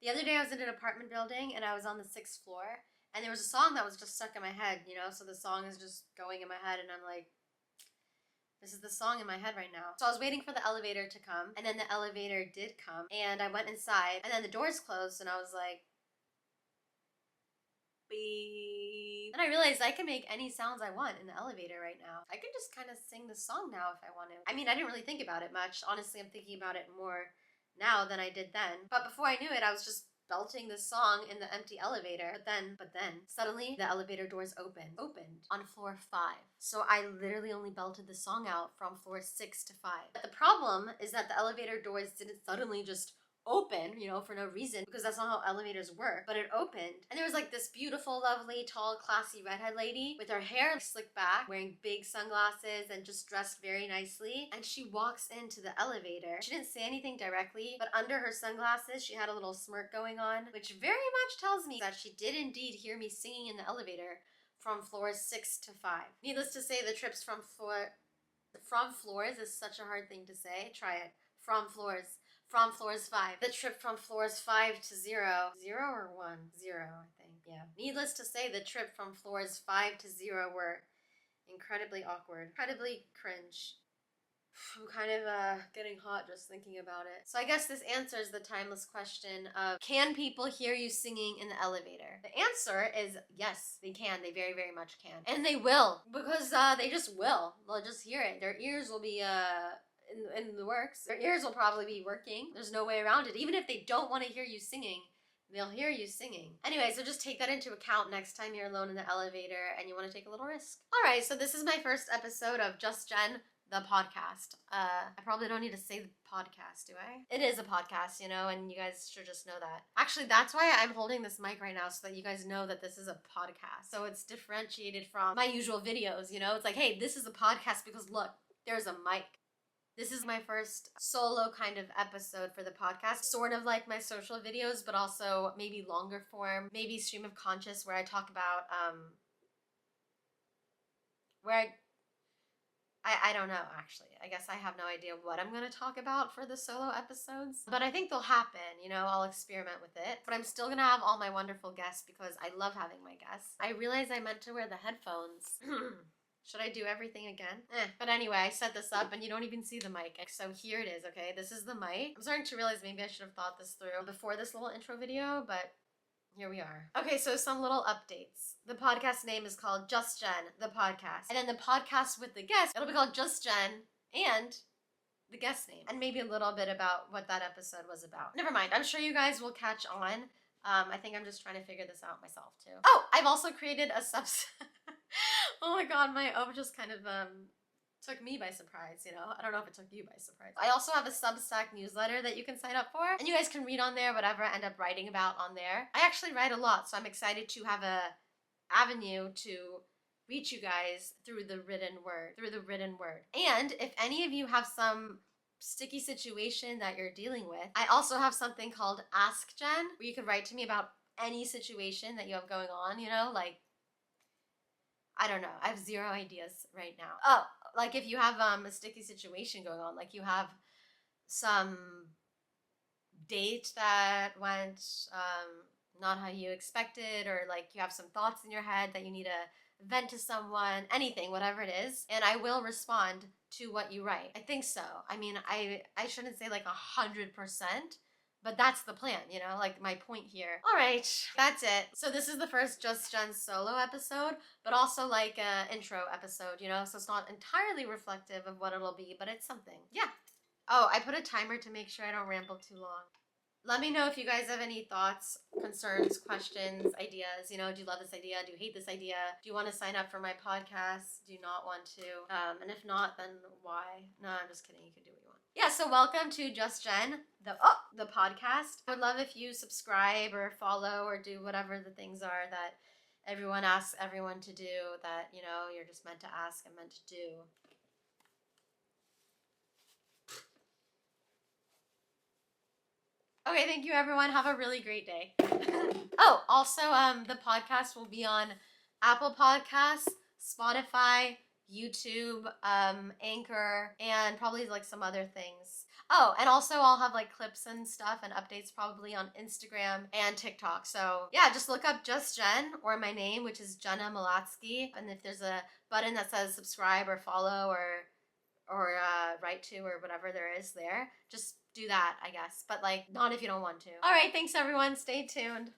The other day I was in an apartment building and I was on the 6th floor and there was a song that was just stuck in my head, so the song is just going in my head and I'm like, this is the song in my head right now. So I was waiting for the elevator to come and then the elevator did come and I went inside and then the doors closed and I was like, beep. And I realized I can make any sounds I want in the elevator right now. I can just kind of sing the song now if I want to. I mean, I didn't really think about it much. Honestly, I'm thinking about it more now than I did then. But before I knew it, I was just belting this song in the empty elevator. But then, suddenly the elevator doors opened on floor 5. So I literally only belted the song out from floor 6 to 5. But the problem is that the elevator doors didn't suddenly just open, for no reason, because that's not how elevators work, but it opened. And there was like this beautiful, lovely, tall, classy redhead lady with her hair slicked back, wearing big sunglasses and just dressed very nicely. And she walks into the elevator. She didn't say anything directly, but under her sunglasses, she had a little smirk going on, which very much tells me that she did indeed hear me singing in the elevator from floors 6 to 5. Needless to say, the trips from floors is such a hard thing to say. Try it. From floors 5. The trip from floors 5 to 0. 0 or 1? 0, I think. Yeah. Needless to say, the trip from floors 5 to 0 were incredibly awkward. Incredibly cringe. I'm kind of getting hot just thinking about it. So I guess this answers the timeless question of, can people hear you singing in the elevator? The answer is yes, they can. They very, very much can. And they will, because they just will. They'll just hear it. Their ears will be in the works. Their ears will probably be working. There's no way around it. Even if they don't want to hear you singing, they'll hear you singing. Anyway, so just take that into account next time you're alone in the elevator and you want to take a little risk. All right, so this is my first episode of Just Jen, the podcast. I probably don't need to say the podcast, do I? It is a podcast, and you guys should just know that. Actually, that's why I'm holding this mic right now, so that you guys know that this is a podcast. So it's differentiated from my usual videos, It's like, hey, this is a podcast because look, there's a mic. This is my first solo kind of episode for the podcast, sort of like my social videos, but also maybe longer form, maybe stream of conscious where I talk about, I don't know, actually. I guess I have no idea what I'm going to talk about for the solo episodes, but I think they'll happen, I'll experiment with it, but I'm still going to have all my wonderful guests because I love having my guests. I realized I meant to wear the headphones. Should I do everything again? But anyway, I set this up and you don't even see the mic. So here it is, okay? This is the mic. I'm starting to realize maybe I should have thought this through before this little intro video, but here we are. Okay, so some little updates. The podcast name is called Just Jen, the podcast. And then the podcast with the guest, it'll be called Just Jen and the guest name. And maybe a little bit about what that episode was about. Never mind, I'm sure you guys will catch on. I think I'm just trying to figure this out myself too. Oh, I've also created a Substack. Oh my god, my just kind of took me by surprise, I don't know if it took you by surprise. I also have a Substack newsletter that you can sign up for, and you guys can read on there whatever I end up writing about on there. I actually write a lot, so I'm excited to have a avenue to reach you guys through the written word. And if any of you have some sticky situation that you're dealing with, I also have something called Ask Jen, where you can write to me about any situation that you have going on, like, I don't know. I have 0 ideas right now. Oh, like if you have a sticky situation going on, like you have some date that went not how you expected, or like you have some thoughts in your head that you need to vent to someone, anything, whatever it is, and I will respond to what you write. I think so. I mean, I shouldn't say like 100%, but that's the plan, like my point here. All right, that's it. So this is the first Just Jen solo episode, but also like an intro episode, so it's not entirely reflective of what it'll be, but it's something. Yeah. Oh, I put a timer to make sure I don't ramble too long. Let me know if you guys have any thoughts, concerns, questions, ideas. Do you love this idea? Do you hate this idea? Do you want to sign up for my podcast? Do you not want to? And if not, then why? No, I'm just kidding. You can do what you want. Yeah, so welcome to Just Jen, the podcast. I would love if you subscribe or follow or do whatever the things are that everyone asks everyone to do, that, you're just meant to ask and meant to do. Okay, thank you everyone. Have a really great day. Oh, also, the podcast will be on Apple Podcasts, Spotify, YouTube, Anchor, and probably like some other things. Oh, and also I'll have like clips and stuff and updates probably on Instagram and TikTok. So yeah, just look up Just Jen or my name, which is Jenna Malatskey. And if there's a button that says subscribe or follow or write to or whatever there is there, just do that, I guess. But like not if you don't want to. All right, thanks everyone. Stay tuned.